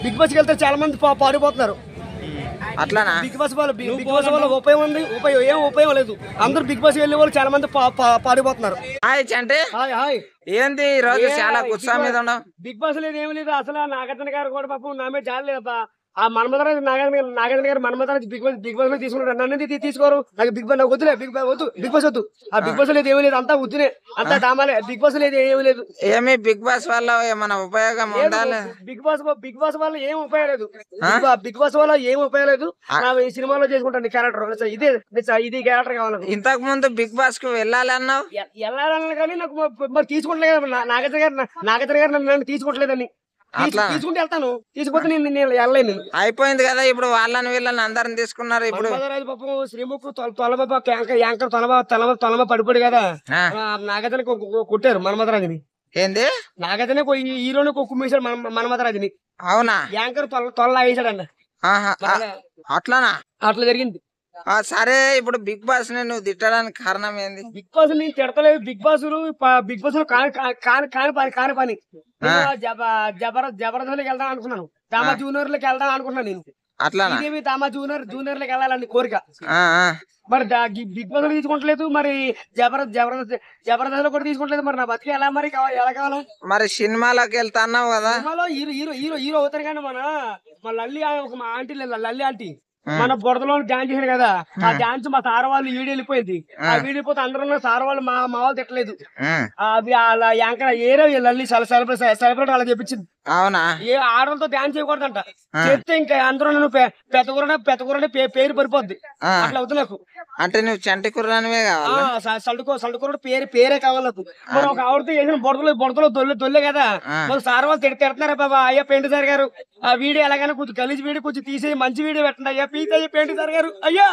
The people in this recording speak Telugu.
బిగ్ బాస్ కి వెళ్తే చాలా మంది పాడిపోతున్నారు. అట్లానా? బిగ్ బాస్ వల్ల ఉపయోగం ఉంది, ఏం ఉపయోగం లేదు. అందరూ బిగ్ బాస్ వెళ్ళే వాళ్ళు చాలా మంది పాడిపోతున్నారు. హాయ్ చంటి, హాయ్. ఏంది ఈ రోజు చాలా ఉత్సాహం మీద ఉన్నావు? బిగ్ బాస్ లేదు, ఏమి లేదు. అసలు నాగార్జున గారు కూడా పాపం నా మీద జాలి లేదు. ఆ మన్మధరాజు నాగార్జున గారు మన్మధరాజు బిగ్ బాస్ లో తీసుకున్నారు. నన్ను తీసుకోరు. నాకు బిగ్ బాస్ వద్దులే, బిగ్ బాస్ వద్దు. ఆ బిగ్ బాస్ లేదు, ఏమి లేదు. అంతా వద్దునే, అంతా డామాలే. బిగ్ బాస్ లేదు, ఏమి లేదు. ఏమి బిగ్ బాస్ వల్ల ఏమైనా ఉపయోగం ఉండాలి? బిగ్ బాస్ వల్ల ఏం ఉపయోగం లేదు. బిగ్ బాస్ వల్ల ఏం ఉపయోగం లేదు. ఈ సినిమాలో చేసుకుంటాను క్యారెక్టర్, ఇది క్యారెక్టర్ కావాలి. ఇంతకు ముందు బిగ్ బాస్ కు వెళ్ళాలన్నావు. వెళ్ళాలన్నా కానీ నాకు మరి తీసుకుంటలేదు. నాగార్జున గారు నన్ను తీసుకోవట్లేదని. తీసుకుంటే వెళ్తాను, తీసుకుంటే నేను వెళ్ళలేను. అయిపోయింది కదా ఇప్పుడు, వాళ్ళని వీళ్ళని అందరిని తీసుకున్నారు. ఇప్పుడు పాపం శ్రీముఖు తొలబాబా యాంకర్ తొలబా పడిపోయాడు కదా, నాగార్జున కొట్టారు మన్మధరాజుని. ఏంది? నాగార్జున హీరోని కుమ్మేశాడు మన్మధరాజుని. అవునా? యాంకర్ తొల వేసాడండి. అట్లానా? అట్లా జరిగింది. సరే, ఇప్పుడు బిగ్ బాస్ ని నువ్వు తిట్టడానికి కారణం ఏంది? బిగ్ బాస్ నేను తిడతలేదు. బిగ్ బాస్ కాని పని. జబర్దస్త్కి వెళ్దాం అనుకున్నాను, దామా జూనియర్ లకి వెళ్దాం అనుకున్నాను నేను. అట్లా ఇదేమి దామా జూనియర్ లకి వెళ్ళాలని కోరిక. మరి బిగ్ బాస్ లో తీసుకుంటలేదు, మరి జబర్దస్త్ లో కూడా తీసుకుంటలేదు. మరి నా బతికి ఎలా మరి ఎలా కావాలి? మరి సినిమాలోకి వెళ్తా అన్నావు కదా. సినిమాలో హీరో అవుతారు కానీ మన లల్లి ఒక ఆంటీ లల్లి ఆంటీ మన బురదలో డాన్స్ చేశారు కదా, ఆ డాన్స్ మా సార్ వాళ్ళు వీడియో వెళ్ళిపోయింది. ఆ వీడియో వెళ్ళిపోతే అందరూ సార్ వాళ్ళు మా వాళ్ళు తిట్టలేదు. అవి అలా యాంకర్ ఏరో లల్లి సెలబ్రేట్ అలా చెప్పించింది. అవునా? ఏ ఆడవాళ్ళతో డాన్స్ చేయకూడదంట. చెప్తే ఇంకా అందరూ నన్ను పెద్దకూరనే పేరు పడిపోద్ది. అట్లా అవుతుంది నాకు. అంటే నువ్వు చంటి కుర్రానివే కావాలి. సల్టుకూర పేరే కావాలి నాకు. మరి ఒక ఆవిడతో చేసిన బుడతలో దొల్లే కదా, మరి సార్ వాళ్ళు తిడుతున్నారా బాబా, అయ్యా పెంటి సార్ గారు ఆ వీడియో ఎలాగైనా కొంచెం గలీజ్ వీడియో కొంచెం తీసేసి మంచి వీడియో పెట్టండి అయ్యా, ప్లీజ్ అయ్యా పెంటి సార్ గారు అయ్యా.